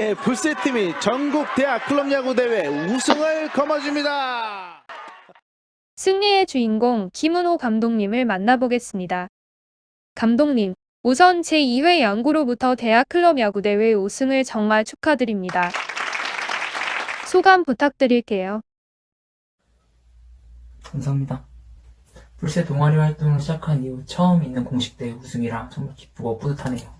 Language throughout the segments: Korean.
네, 불새팀이 전국 대학 클럽 야구 대회 우승을 거머쥡니다. 승리의 주인공 김은호 감독님을 만나보겠습니다. 감독님, 우선 제2회 양구로부터 대학 클럽 야구 대회 우승을 정말 축하드립니다. 소감 부탁드릴게요. 감사합니다. 불새 동아리 활동을 시작한 이후 처음 있는 공식 대회 우승이라 정말 기쁘고 뿌듯하네요.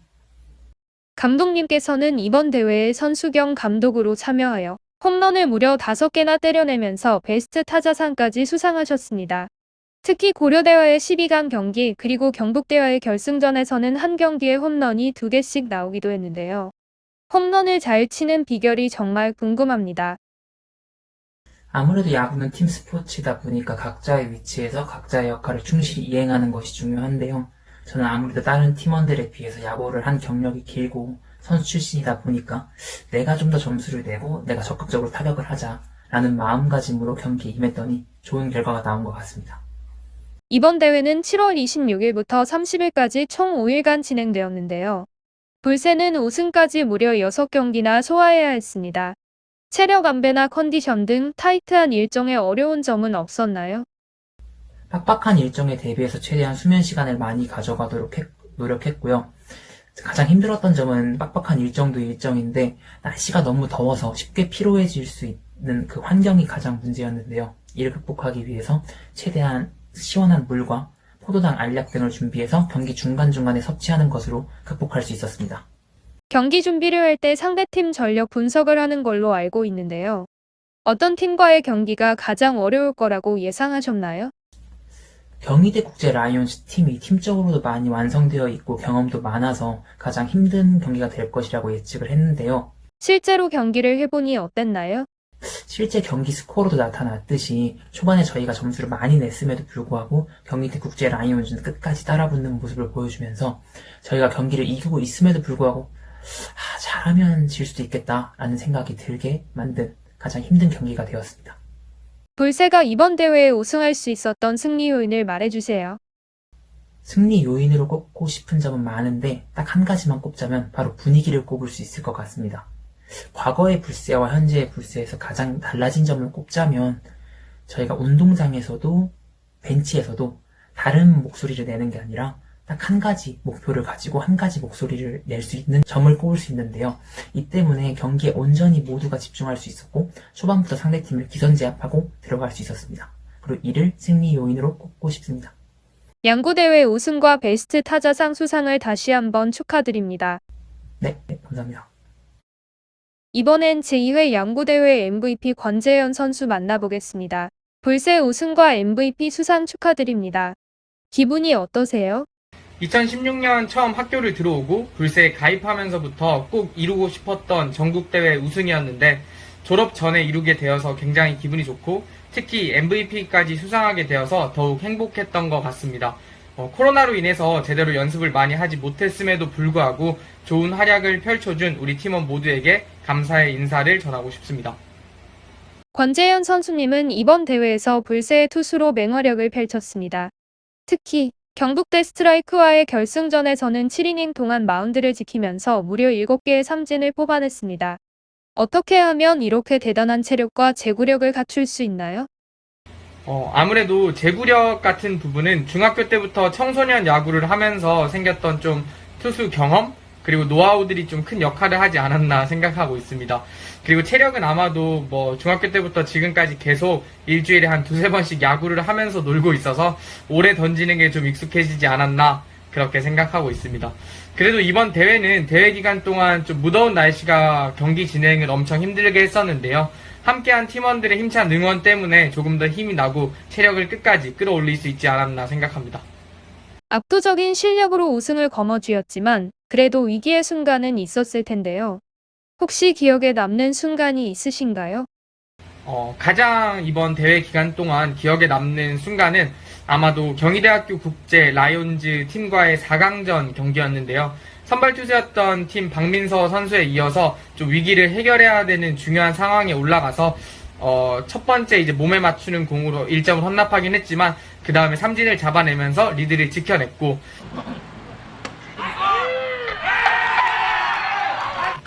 감독님께서는 이번 대회에 선수 겸 감독으로 참여하여 홈런을 무려 5개나 때려내면서 베스트 타자상까지 수상하셨습니다. 특히 고려대와의 12강 경기 그리고 경북대와의 결승전에서는 한 경기에 홈런이 2개씩 나오기도 했는데요. 홈런을 잘 치는 비결이 정말 궁금합니다. 아무래도 야구는 팀 스포츠이다 보니까 각자의 위치에서 각자의 역할을 충실히 이행하는 것이 중요한데요. 저는 아무래도 다른 팀원들에 비해서 야구를 한 경력이 길고 선수 출신이다 보니까 내가 좀 더 점수를 내고 내가 적극적으로 타격을 하자라는 마음가짐으로 경기에 임했더니 좋은 결과가 나온 것 같습니다. 이번 대회는 7월 26일부터 30일까지 총 5일간 진행되었는데요. 불새는 우승까지 무려 6경기나 소화해야 했습니다. 체력 안배나 컨디션 등 타이트한 일정에 어려운 점은 없었나요? 빡빡한 일정에 대비해서 최대한 수면 시간을 많이 가져가도록 노력했고요. 가장 힘들었던 점은 빡빡한 일정도 일정인데 날씨가 너무 더워서 쉽게 피로해질 수 있는 그 환경이 가장 문제였는데요. 이를 극복하기 위해서 최대한 시원한 물과 포도당 알약 등을 준비해서 경기 중간중간에 섭취하는 것으로 극복할 수 있었습니다. 경기 준비를 할 때 상대팀 전력 분석을 하는 걸로 알고 있는데요. 어떤 팀과의 경기가 가장 어려울 거라고 예상하셨나요? 경희대 국제 라이온즈 팀이 팀적으로도 많이 완성되어 있고 경험도 많아서 가장 힘든 경기가 될 것이라고 예측을 했는데요. 실제로 경기를 해보니 어땠나요? 실제 경기 스코어로도 나타났듯이 초반에 저희가 점수를 많이 냈음에도 불구하고 경희대 국제 라이온즈는 끝까지 따라붙는 모습을 보여주면서 저희가 경기를 이기고 있음에도 불구하고 잘하면 질 수도 있겠다라는 생각이 들게 만든 가장 힘든 경기가 되었습니다. 불새가 이번 대회에 우승할 수 있었던 승리 요인을 말해주세요. 승리 요인으로 꼽고 싶은 점은 많은데 딱 한 가지만 꼽자면 바로 분위기를 꼽을 수 있을 것 같습니다. 과거의 불새와 현재의 불새에서 가장 달라진 점을 꼽자면 저희가 운동장에서도 벤치에서도 다른 목소리를 내는 게 아니라 딱 한 가지 목표를 가지고 한 가지 목소리를 낼 수 있는 점을 꼽을 수 있는데요. 이 때문에 경기에 온전히 모두가 집중할 수 있었고 초반부터 상대팀을 기선제압하고 들어갈 수 있었습니다. 그리고 이를 승리 요인으로 꼽고 싶습니다. 양구대회 우승과 베스트 타자상 수상을 다시 한번 축하드립니다. 네, 감사합니다. 이번엔 제2회 양구대회 MVP 권재현 선수 만나보겠습니다. 불새 우승과 MVP 수상 축하드립니다. 기분이 어떠세요? 2016년 처음 학교를 들어오고 불새에 가입하면서부터 꼭 이루고 싶었던 전국대회 우승이었는데 졸업 전에 이루게 되어서 굉장히 기분이 좋고 특히 MVP까지 수상하게 되어서 더욱 행복했던 것 같습니다. 코로나로 인해서 제대로 연습을 많이 하지 못했음에도 불구하고 좋은 활약을 펼쳐준 우리 팀원 모두에게 감사의 인사를 전하고 싶습니다. 권재현 선수님은 이번 대회에서 불새의 투수로 맹활약을 펼쳤습니다. 특히 경북대 스트라이크와의 결승전에서는 7이닝 동안 마운드를 지키면서 무려 7개의 삼진을 뽑아냈습니다. 어떻게 하면 이렇게 대단한 체력과 제구력을 갖출 수 있나요? 아무래도 제구력 같은 부분은 중학교 때부터 청소년 야구를 하면서 생겼던 좀 투수 경험 그리고 노하우들이 좀 큰 역할을 하지 않았나 생각하고 있습니다. 그리고 체력은 아마도 중학교 때부터 지금까지 계속 일주일에 한 2-3번씩 야구를 하면서 놀고 있어서 오래 던지는 게 좀 익숙해지지 않았나 그렇게 생각하고 있습니다. 그래도 이번 대회는 대회 기간 동안 좀 무더운 날씨가 경기 진행을 엄청 힘들게 했었는데요. 함께한 팀원들의 힘찬 응원 때문에 조금 더 힘이 나고 체력을 끝까지 끌어올릴 수 있지 않았나 생각합니다. 압도적인 실력으로 우승을 거머쥐었지만 그래도 위기의 순간은 있었을 텐데요. 혹시 기억에 남는 순간이 있으신가요? 가장 이번 대회 기간 동안 기억에 남는 순간은 아마도 경희대학교 국제 라이온즈 팀과의 4강전 경기였는데요. 선발 투수였던 팀 박민서 선수에 이어서 좀 위기를 해결해야 되는 중요한 상황에 올라가서 첫 번째 이제 몸에 맞추는 공으로 1점을 헌납하긴 했지만 그 다음에 삼진을 잡아내면서 리드를 지켜냈고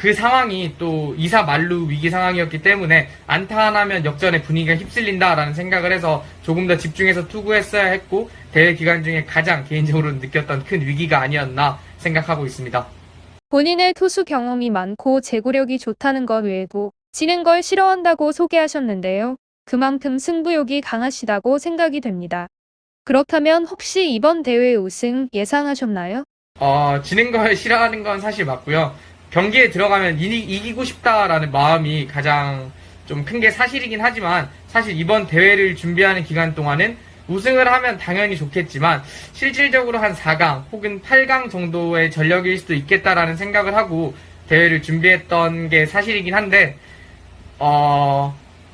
그 상황이 또 2사 만루 위기 상황이었기 때문에 안타 하나면 역전의 분위기가 휩쓸린다라는 생각을 해서 조금 더 집중해서 투구했어야 했고 대회 기간 중에 가장 개인적으로 느꼈던 큰 위기가 아니었나 생각하고 있습니다. 본인의 투수 경험이 많고 제구력이 좋다는 것 외에도 지는 걸 싫어한다고 소개하셨는데요. 그만큼 승부욕이 강하시다고 생각이 됩니다. 그렇다면 혹시 이번 대회 우승 예상하셨나요? 지는 걸 싫어하는 건 사실 맞고요. 경기에 들어가면 이기고 싶다라는 마음이 가장 좀 큰 게 사실이긴 하지만 사실 이번 대회를 준비하는 기간 동안은 우승을 하면 당연히 좋겠지만 실질적으로 한 4강 혹은 8강 정도의 전력일 수도 있겠다라는 생각을 하고 대회를 준비했던 게 사실이긴 한데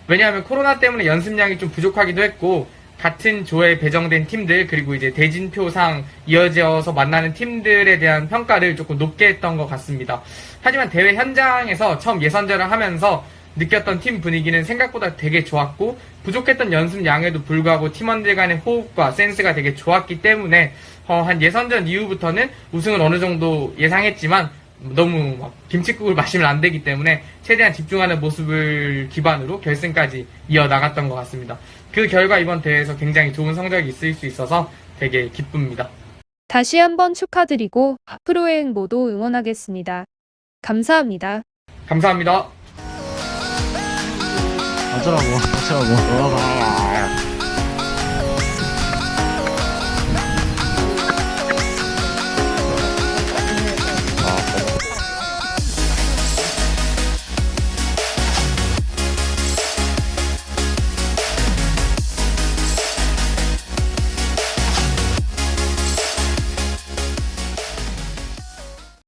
왜냐하면 코로나 때문에 연습량이 좀 부족하기도 했고 같은 조에 배정된 팀들 그리고 이제 대진표상 이어져서 만나는 팀들에 대한 평가를 조금 높게 했던 것 같습니다. 하지만 대회 현장에서 처음 예선전을 하면서 느꼈던 팀 분위기는 생각보다 되게 좋았고 부족했던 연습량에도 불구하고 팀원들 간의 호흡과 센스가 되게 좋았기 때문에 한 예선전 이후부터는 우승을 어느 정도 예상했지만 너무 막 김칫국을 마시면 안 되기 때문에 최대한 집중하는 모습을 기반으로 결승까지 이어나갔던 것 같습니다. 그 결과 이번 대회에서 굉장히 좋은 성적이 있을 수 있어서 되게 기쁩니다. 다시 한번 축하드리고 앞으로의 행보도 응원하겠습니다. 감사합니다. 감사합니다. 어쩌라고.